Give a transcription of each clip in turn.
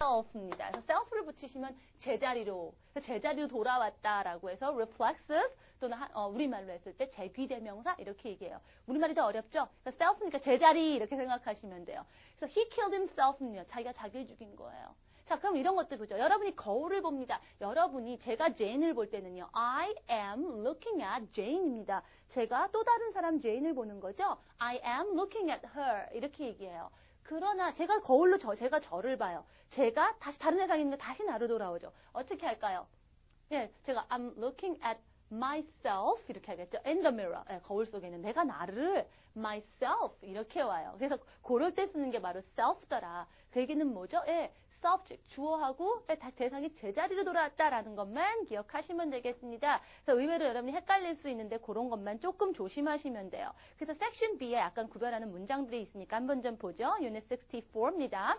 self입니다. 그래서 self를 붙이시면 제자리로 돌아왔다라고 해서 reflexive 또는 우리말로 했을 때 제귀대명사 이렇게 얘기해요. 우리말이 더 어렵죠? 그래서 self니까 제자리 이렇게 생각하시면 돼요. 그래서 he killed himself는요. 자기가 자기를 죽인 거예요. 자, 그럼 이런 것들 보죠. 여러분이 거울을 봅니다. 여러분이 제가 제인을 볼 때는요. I am looking at Jane입니다. 제가 또 다른 사람 제인을 보는 거죠. I am looking at her 이렇게 얘기해요. 그러나 제가 거울로 제가 저를 봐요. 제가 다시 다른 세상에 있는데 다시 나로 돌아오죠. 어떻게 할까요? 예, 제가 I'm looking at myself 이렇게 하겠죠. In the mirror. 예, 거울 속에 있는 내가 나를 myself 이렇게 와요. 그래서 그럴 때 쓰는 게 바로 self더라. 그 얘기는 뭐죠? 예, subject 주어하고 다시 대상이 제자리로 돌아왔다라는 것만 기억하시면 되겠습니다. 그래서 의외로 여러분이 헷갈릴 수 있는데 그런 것만 조금 조심하시면 돼요. 그래서 섹션 B에 약간 구별하는 문장들이 있으니까 한번 좀 보죠. Unit 64입니다.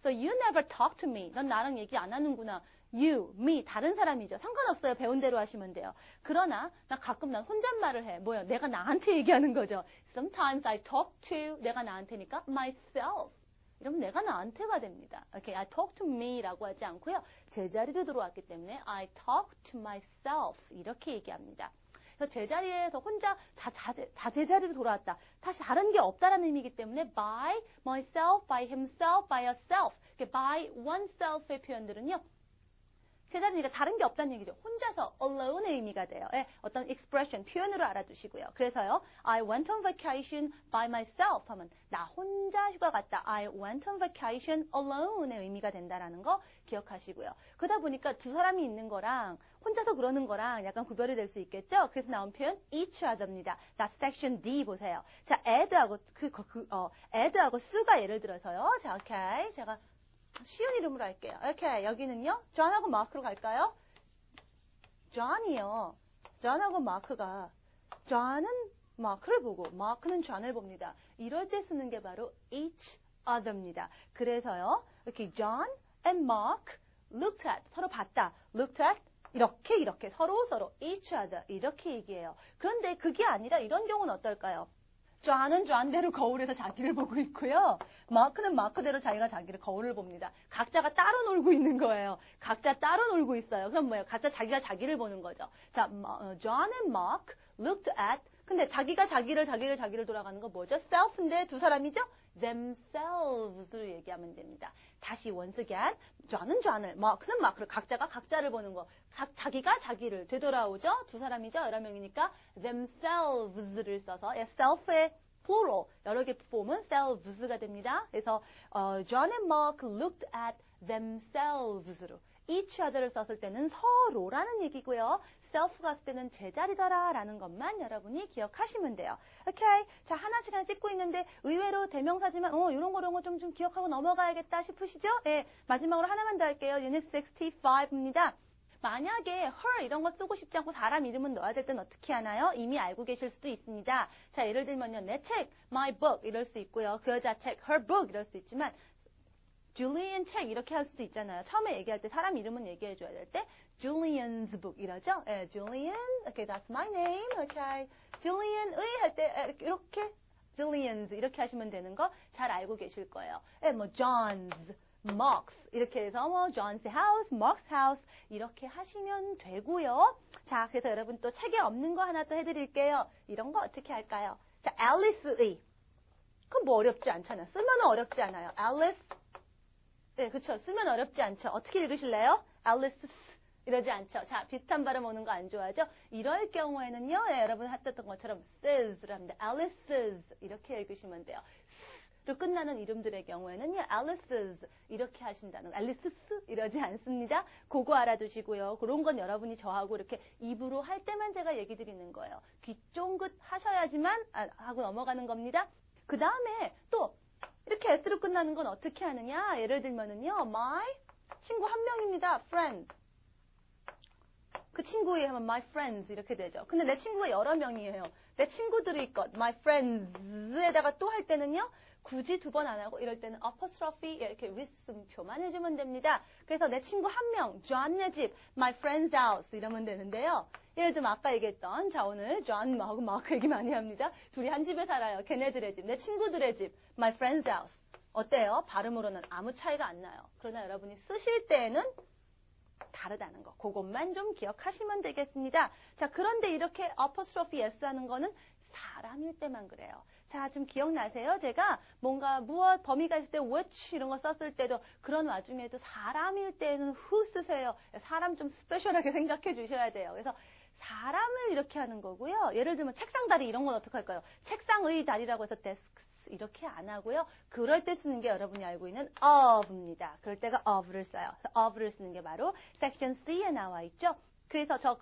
So you never talk to me. 넌 나랑 얘기 안 하는구나. You, me, 다른 사람이죠. 상관없어요. 배운 대로 하시면 돼요. 그러나 난 혼잣말을 해. 뭐요? 내가 나한테 얘기하는 거죠. Sometimes I talk to 내가 나한테니까 myself. 이러면 내가 나한테가 됩니다. Okay, I talk to me라고 하지 않고요. 제자리로 들어왔기 때문에 I talk to myself 이렇게 얘기합니다. 그래서 제자리에서 혼자 제자리로 돌아왔다. 다시 다른 게 없다라는 의미이기 때문에 by myself, by himself, by herself, by oneself의 표현들은요. 제자리니까 다른 게 없다는 얘기죠. 혼자서 alone의 의미가 돼요. 예, 어떤 expression, 표현으로 알아두시고요. 그래서요. I went on vacation by myself 하면 나 혼자 휴가 갔다. I went on vacation alone의 의미가 된다라는 거 기억하시고요. 그러다 보니까 두 사람이 있는 거랑 혼자서 그러는 거랑 약간 구별이 될 수 있겠죠? 그래서 나온 표현 each other입니다. That's section D 보세요. 자, add하고 add하고 수가 예를 들어서요. 자, 오케이. 제가 쉬운 이름으로 할게요. 이렇게 여기는요. 존하고 마크로 갈까요? 존이요. 존하고 마크가 존은 마크를 보고 마크는 존을 봅니다. 이럴 때 쓰는 게 바로 each other입니다. 그래서요. 이렇게 John and Mark looked at 서로 봤다. looked at 이렇게 서로 each other 이렇게 얘기해요. 그런데 그게 아니라 이런 경우는 어떨까요? 존은 존대로 거울에서 자기를 보고 있고요. 마크는 마크대로 자기가 자기를 거울을 봅니다. 각자가 따로 놀고 있는 거예요. 각자 따로 놀고 있어요. 그럼 뭐예요? 각자 자기가 자기를 보는 거죠. 자, John and Mark looked at 근데 자기가 자기를 돌아가는 거 뭐죠? self인데 두 사람이죠? themselves로 얘기하면 됩니다. 다시 once again, John은 John을, Mark는 Mark를 각자가 각자를 보는 거. 자기가 자기를 되돌아오죠? 두 사람이죠? 여러 명이니까 themselves를 써서 self의 plural, 여러 개 폼은 selves가 됩니다. 그래서 John and Mark looked at themselves로 each other를 썼을 때는 서로라는 얘기고요. self가 쓸 때는 제자리더라라는 것만 여러분이 기억하시면 돼요. 오케이. 자, 하나씩 찍고 있는데 의외로 대명사지만 이런 거 좀 기억하고 넘어가야겠다 싶으시죠? 네, 마지막으로 하나만 더 할게요. Unit 65입니다. 만약에 her 이런 거 쓰고 싶지 않고 사람 이름은 넣어야 될 땐 어떻게 하나요? 이미 알고 계실 수도 있습니다. 자, 예를 들면요. 내 책, my book 이럴 수 있고요. 그 여자 책, her book 이럴 수 있지만 줄리안 책 이렇게 할 수도 있잖아요. 처음에 얘기할 때 사람 이름은 얘기해줘야 될 때 Julian's book 이러죠. 예, Julian, okay, that's my name, okay. Julian의 할 때 이렇게 Julian's 이렇게 하시면 되는 거 잘 알고 계실 거예요. 예, 뭐 John's, Mark's 이렇게 해서 뭐 John's house, Mark's house 이렇게 하시면 되고요. 자, 그래서 여러분 또 책에 없는 거 하나 또 해드릴게요. 이런 거 어떻게 할까요? 자, Alice의 그건 뭐 어렵지 않잖아요. 쓰면 어렵지 않아요. Alice 네, 그쵸. 쓰면 어렵지 않죠. 어떻게 읽으실래요? Alice 이러지 않죠. 자, 비슷한 발음 오는 거 안 좋아하죠? 이럴 경우에는요, 예, 여러분 했던 것처럼 ses를 합니다. Alice's 이렇게 읽으시면 돼요. 로 끝나는 이름들의 경우에는요, Alice's 이렇게 하신다는, Alice's 이러지 않습니다. 그거 알아두시고요. 그런 건 여러분이 저하고 이렇게 입으로 할 때만 제가 얘기 드리는 거예요. 귀 쫑긋 하셔야지만 하고 넘어가는 겁니다. 그 다음에 또 이렇게 S로 끝나는 건 어떻게 하느냐? 예를 들면은요, my 친구 한 명입니다. friend. 그 친구에 하면 my friends 이렇게 되죠. 근데 내 친구가 여러 명이에요. 내 친구들이 있것, my friends에다가 또 할 때는요, 굳이 두 번 안 하고 이럴 때는 apostrophe 이렇게 윗음표만 해주면 됩니다. 그래서 내 친구 한 명, John의 집, my friend's house 이러면 되는데요. 예를 들면 아까 얘기했던 자 오늘 John하고 마크 얘기 많이 합니다. 둘이 한 집에 살아요. 걔네들의 집, 내 친구들의 집, my friend's house. 어때요? 발음으로는 아무 차이가 안 나요. 그러나 여러분이 쓰실 때에는 다르다는 거. 그것만 좀 기억하시면 되겠습니다. 자, 그런데 이렇게 apostrophe s 하는 거는 사람일 때만 그래요. 자, 좀 기억나세요? 제가 뭔가 무엇 범위가 있을 때 which 이런 거 썼을 때도 그런 와중에도 사람일 때는 who 쓰세요. 사람 좀 스페셜하게 생각해 주셔야 돼요. 그래서 사람을 이렇게 하는 거고요. 예를 들면 책상 다리 이런 건 어떻게 할까요? 책상의 다리라고 해서 desks 이렇게 안 하고요. 그럴 때 쓰는 게 여러분이 알고 있는 of입니다. 그럴 때가 of를 써요. 그래서 of를 쓰는 게 바로 section C에 나와 있죠. 그래서 저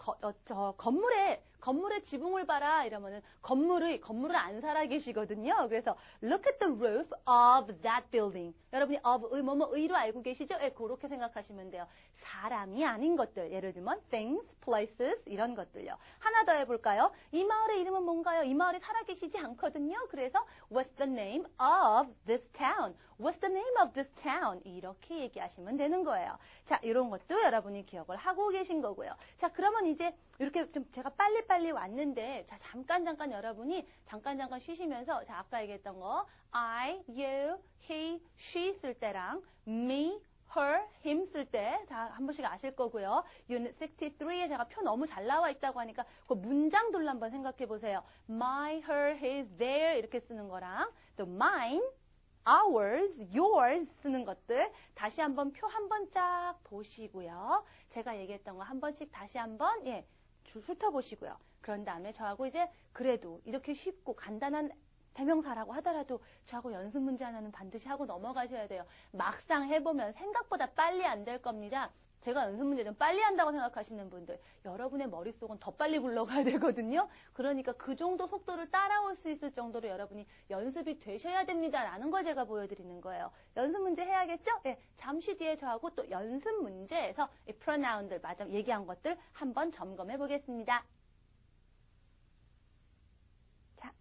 건물의 지붕을 봐라 이러면은 건물을 안 살아 계시거든요. 그래서 look at the roof of that building. 여러분이 of 의로 알고 계시죠? 예, 그렇게 생각하시면 돼요. 사람이 아닌 것들. 예를 들면 things, places 이런 것들요. 하나 더 해볼까요? 이 마을의 이름은 뭔가요? 이 마을에 살아 계시지 않거든요. 그래서 what's the name of this town? What's the name of this town? 이렇게 얘기하시면 되는 거예요. 자, 이런 것도 여러분이 기억을 하고 계신 거고요. 자, 그러면 이제 이렇게 좀 제가 빨리 왔는데, 자, 잠깐 여러분이 잠깐 쉬시면서, 자, 아까 얘기했던 거, I, you, he, she 쓸 때랑 me, her, him 쓸 때 다 한 번씩 아실 거고요. Unit 63에 제가 표 너무 잘 나와 있다고 하니까 그 문장들로 한번 생각해 보세요. My, her, his, their 이렇게 쓰는 거랑 또 mine, ours, yours 쓰는 것들 다시 한번 표 한 번 쫙 보시고요. 제가 얘기했던 거 한 번씩 다시 한번 훑어보시고요. 그런 다음에 저하고 이제 그래도 이렇게 쉽고 간단한 대명사라고 하더라도 저하고 연습 문제 하나는 반드시 하고 넘어가셔야 돼요. 막상 해보면 생각보다 빨리 안 될 겁니다. 제가 연습 문제 좀 빨리 한다고 생각하시는 분들, 여러분의 머릿속은 더 빨리 굴러가야 되거든요. 그러니까 그 정도 속도를 따라올 수 있을 정도로 여러분이 연습이 되셔야 됩니다라는 걸 제가 보여드리는 거예요. 연습 문제 해야겠죠? 예, 잠시 뒤에 저하고 또 연습 문제에서 이 pronoun들, 맞아, 얘기한 것들 한번 점검해 보겠습니다.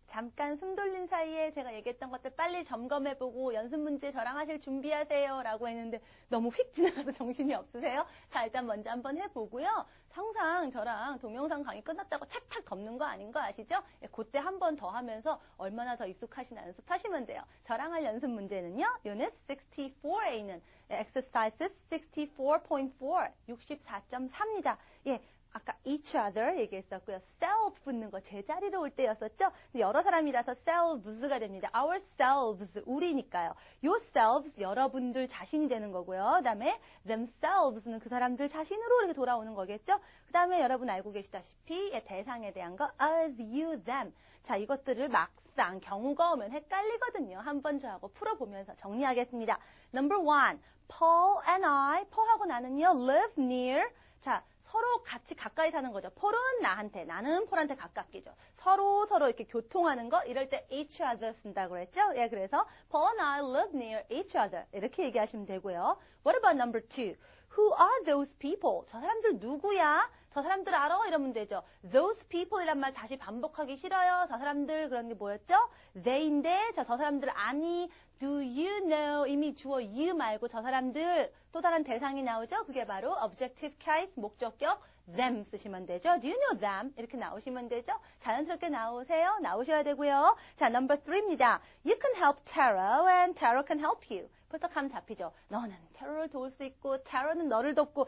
잠깐 숨 돌린 사이에 제가 얘기했던 것들 빨리 점검해보고 연습 문제 저랑 하실 준비하세요 라고 했는데 너무 휙 지나가서 정신이 없으세요? 자, 일단 먼저 한번 해보고요. 항상 저랑 동영상 강의 끝났다고 책 탁 덮는 거 아닌 거 아시죠? 그때 한 번 더 하면서 얼마나 더 익숙하시나 연습하시면 돼요. 저랑 할 연습 문제는요. Unit 64에 있는 Exercises 64.4, 64.4입니다. 예. 아까 each other 얘기했었고요. self 붙는 거 제자리로 올 때였었죠. 여러 사람이라서 selves가 됩니다. ourselves, 우리니까요. yourselves, 여러분들 자신이 되는 거고요. 그 다음에 themselves는 그 사람들 자신으로 이렇게 돌아오는 거겠죠. 그 다음에 여러분 알고 계시다시피 대상에 대한 거 us, you, them. 자, 이것들을 막상 경우가 오면 헷갈리거든요. 한번 저하고 풀어보면서 정리하겠습니다. Number 1, Paul and I, Paul하고 나는요, live near. 자, 서로 같이 가까이 사는 거죠. 폴은 나한테, 나는 폴한테 가깝게죠. 서로 이렇게 교통하는 거, 이럴 때 each other 쓴다고 그랬죠? 예, 그래서 Paul and I live near each other. 이렇게 얘기하시면 되고요. What about number 2? Who are those people? 저 사람들 누구야? 저 사람들 알아? 이러면 되죠. Those people 이란 말 다시 반복하기 싫어요. 저 사람들 그런 게 뭐였죠? they인데, 자, 저 사람들 아니, do you know? 이미 주어 you 말고 저 사람들 또 다른 대상이 나오죠? 그게 바로 objective case, 목적격 them 쓰시면 되죠. Do you know them? 이렇게 나오시면 되죠. 자연스럽게 나오셔야 되고요. 자, number 3입니다. You can help Taro and Taro can help you. 벌써 감 잡히죠. 너는 테러를 도울 수 있고 테러는 너를 돕고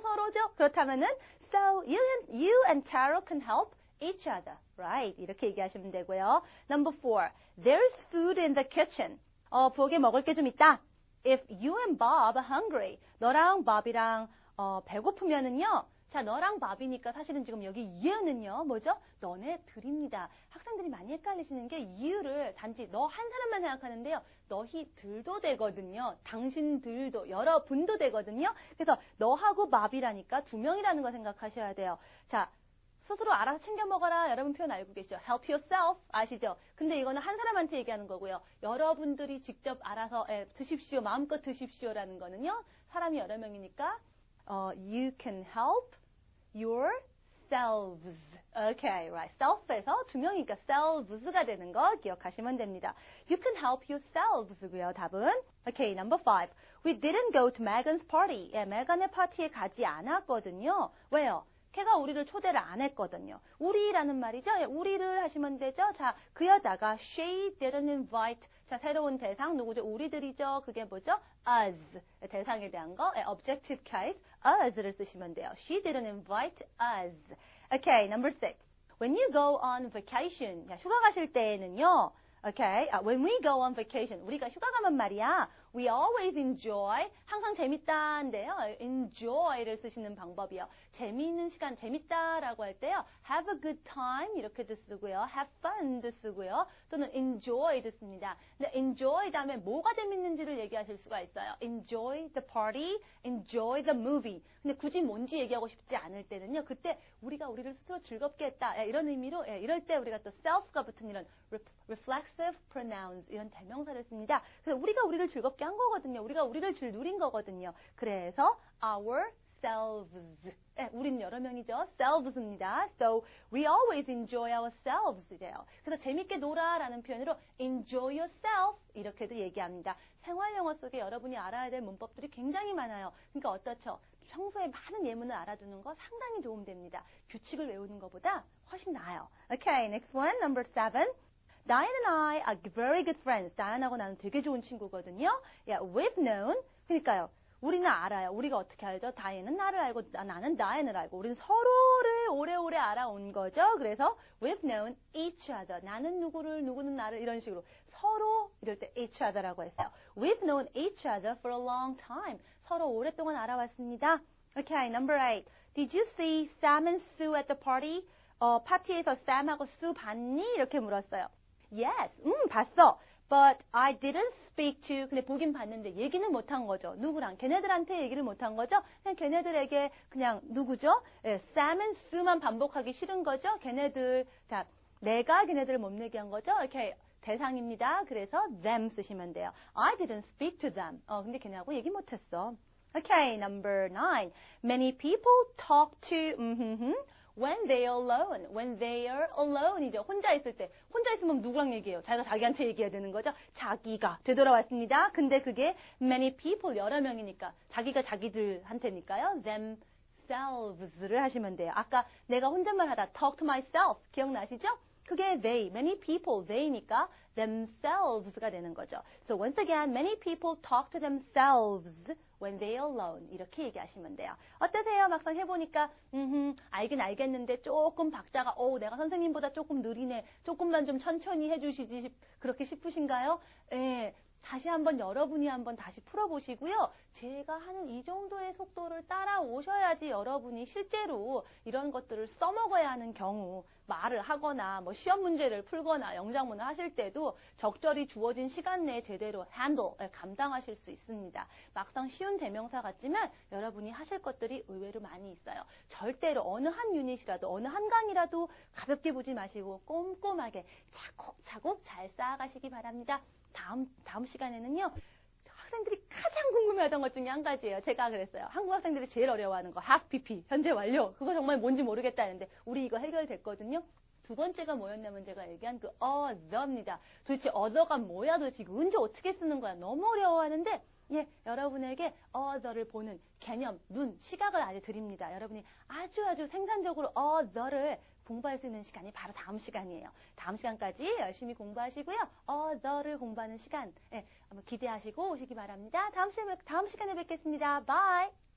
서로죠. 그렇다면은 so you and Taro can help each other. Right. 이렇게 얘기하시면 되고요. Number 4. There's food in the kitchen. 부엌에 먹을 게 좀 있다. If you and Bob are hungry. 너랑 Bob이랑 배고프면은요. 자, 너랑 Bob이니까 사실은 지금 여기 you는요. 뭐죠? 너네들입니다. 학생들이 많이 헷갈리시는 게 you를 단지 너 한 사람만 생각하는데요. 너희들도 되거든요. 당신들도, 여러분도 되거든요. 그래서 너하고 Bob이라니까 두 명이라는 거 생각하셔야 돼요. 자, 스스로 알아서 챙겨 먹어라. 여러분 표현 알고 계시죠? Help yourself. 아시죠? 근데 이거는 한 사람한테 얘기하는 거고요. 여러분들이 직접 알아서 드십시오. 마음껏 드십시오라는 거는요. 사람이 여러 명이니까 you can help yourselves. Okay, right. self에서 두 명이니까 selves가 되는 거 기억하시면 됩니다. You can help yourselves고요. 답은 Okay, number 5. We didn't go to Megan's party. 메간의 파티에 가지 않았거든요. 왜요? 걔가 우리를 초대를 안 했거든요. 우리라는 말이죠. 예, 우리를 하시면 되죠. 자, 그 여자가 she didn't invite. 자, 새로운 대상 누구죠? 우리들이죠. 그게 뭐죠? us. 대상에 대한 거. 예, objective case. us를 쓰시면 돼요. She didn't invite us. Okay, number 6. When you go on vacation. 야, 휴가 가실 때에는요. Okay, when we go on vacation. 우리가 휴가 가면 말이야. We always enjoy. 항상 재밌다인데요. enjoy를 쓰시는 방법이요. 재미있는 시간, 재밌다라고 할 때요. have a good time 이렇게도 쓰고요. have fun도 쓰고요. 또는 enjoy도 씁니다. 근데 enjoy 다음에 뭐가 재밌는지를 얘기하실 수가 있어요. enjoy the party, enjoy the movie. 근데 굳이 뭔지 얘기하고 싶지 않을 때는요. 그때 우리가 우리를 스스로 즐겁게 했다. 이런 의미로 이럴 때 우리가 또 self가 붙은 이런 reflexive pronouns 이런 대명사를 씁니다. 그래서 우리가 우리를 즐겁게 한 거거든요. 우리가 우리를 누린 거거든요. 그래서 ourselves. 우린 여러 명이죠. selves입니다. So we always enjoy ourselves 이래요. 그래서 재밌게 놀아라는 표현으로 enjoy yourself 이렇게도 얘기합니다. 생활 영어 속에 여러분이 알아야 될 문법들이 굉장히 많아요. 그러니까 어떻죠? 평소에 많은 예문을 알아두는 거 상당히 도움됩니다. 규칙을 외우는 것보다 훨씬 나아요. Okay, next one, number 7. Diane and I are very good friends. 다이안하고 나는 되게 좋은 친구거든요. Yeah, we've known. 그러니까요. 우리는 알아요. 우리가 어떻게 알죠? 다이앤은 나를 알고 나는 다이앤을 알고 우리는 서로를 오래오래 알아온 거죠. 그래서 we've known each other. 나는 누구를 누구는 나를 이런 식으로 서로 이럴 때 each other라고 했어요. We've known each other for a long time. 서로 오랫동안 알아왔습니다. Okay, number 8. Did you see Sam and Sue at the party? 파티에서 Sam하고 Sue 봤니? 이렇게 물었어요. Yes, 봤어. But I didn't speak to, 근데 보긴 봤는데 얘기는 못한 거죠. 누구랑? 걔네들한테 얘기를 못한 거죠. 그냥 걔네들에게 그냥 누구죠? 예, Sam and Sue만 반복하기 싫은 거죠. 걔네들, 자, 내가 걔네들을 못 얘기한 거죠. 이렇게 대상입니다. 그래서 them 쓰시면 돼요. I didn't speak to them. 근데 걔네하고 얘기 못했어. Okay, number 9. Many people talk to, when they are alone. When they are alone이죠. 혼자 있을 때. 혼자 있으면 누구랑 얘기해요? 자기가 자기한테 얘기해야 되는 거죠. 자기가 되돌아왔습니다. 근데 그게 many people, 여러 명이니까. 자기가 자기들한테니까요. themselves를 하시면 돼요. 아까 내가 혼잣말 하다 talk to myself 기억나시죠? 그게 they, many people, they니까 themselves가 되는 거죠. So once again, many people talk to themselves when they are alone. 이렇게 얘기하시면 돼요. 어떠세요? 막상 해보니까 알긴 알겠는데 조금 박자가 내가 선생님보다 조금 느리네. 조금만 좀 천천히 해주시지 그렇게 싶으신가요? 예. 다시 한번 여러분이 한번 다시 풀어보시고요. 제가 하는 이 정도의 속도를 따라오셔야지 여러분이 실제로 이런 것들을 써먹어야 하는 경우 말을 하거나 뭐 시험 문제를 풀거나 영작문을 하실 때도 적절히 주어진 시간 내에 제대로 감당하실 수 있습니다. 막상 쉬운 대명사 같지만 여러분이 하실 것들이 의외로 많이 있어요. 절대로 어느 한 유닛이라도 어느 한 강이라도 가볍게 보지 마시고 꼼꼼하게 차곡차곡 잘 쌓아가시기 바랍니다. 다음 시간에는요. 학생들이 가장 궁금해하던 것 중에 한 가지예요. 제가 그랬어요. 한국 학생들이 제일 어려워하는 거 have PP, 현재 완료. 그거 정말 뭔지 모르겠다는데 우리 이거 해결됐거든요. 두 번째가 뭐였냐면 제가 얘기한 그 other입니다. 도대체 other가 뭐야? 도대체 이거 언제 어떻게 쓰는 거야? 너무 어려워하는데 여러분에게 other를 보는 개념, 눈, 시각을 아주 드립니다. 여러분이 아주 생산적으로 other를 공부할 수 있는 시간이 바로 다음 시간이에요. 다음 시간까지 열심히 공부하시고요. other를 공부하는 시간 한번 기대하시고 오시기 바랍니다. 다음 시간에 뵙겠습니다. Bye!